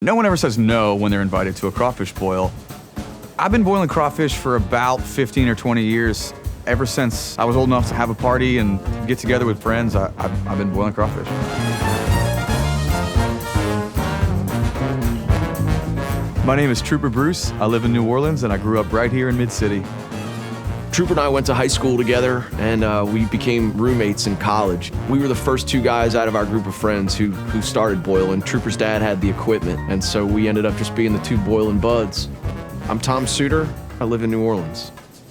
No one ever says no when they're invited to a crawfish boil. I've been boiling crawfish for about 15 or 20 years. Ever since I was old enough to have a party and get together with friends, I've been boiling crawfish. My name is Trooper Bruce. I live in New Orleans and I grew up right here in Mid-City. Trooper and I went to high school together, and we became roommates in college. We were the first two guys out of our group of friends who started boiling. Trooper's dad had the equipment, and so we ended up just being the two boiling buds. I'm Tom Suter. I live in New Orleans.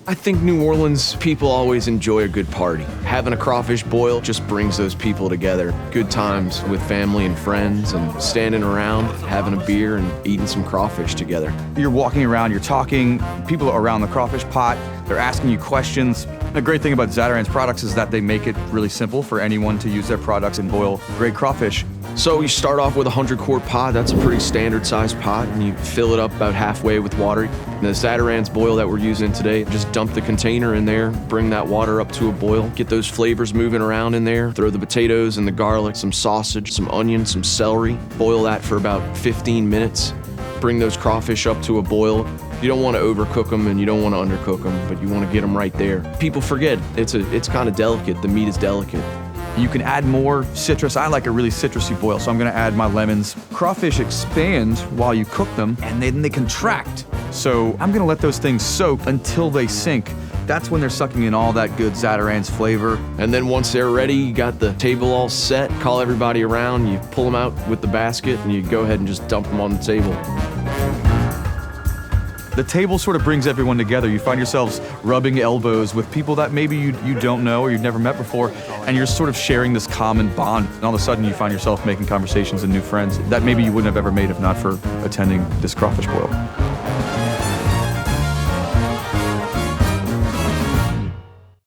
I think New Orleans people always enjoy a good party. Having a crawfish boil just brings those people together. Good times with family and friends and standing around, having a beer and eating some crawfish together. You're walking around, you're talking, people are around the crawfish pot, they're asking you questions. The great thing about Zatarain's products is that they make it really simple for anyone to use their products and boil great crawfish. So you start off with a 100-quart pot. That's a pretty standard sized pot, and you fill it up about halfway with water. And the Zatarain's boil that we're using today, just dump the container in there, bring that water up to a boil, get those flavors moving around in there, throw the potatoes and the garlic, some sausage, some onion, some celery, boil that for about 15 minutes, bring those crawfish up to a boil. You don't want to overcook them and you don't want to undercook them, but you want to get them right there. People forget, it's kind of delicate, the meat is delicate. You can add more citrus. I like a really citrusy boil, so I'm gonna add my lemons. Crawfish expand while you cook them, and then they contract. So I'm gonna let those things soak until they sink. That's when they're sucking in all that good Zatarain's flavor. And then once they're ready, you got the table all set, call everybody around, you pull them out with the basket, and you go ahead and just dump them on the table. The table sort of brings everyone together. You find yourselves rubbing elbows with people that maybe you don't know or you've never met before, and you're sort of sharing this common bond. And all of a sudden you find yourself making conversations and new friends that maybe you wouldn't have ever made if not for attending this crawfish boil.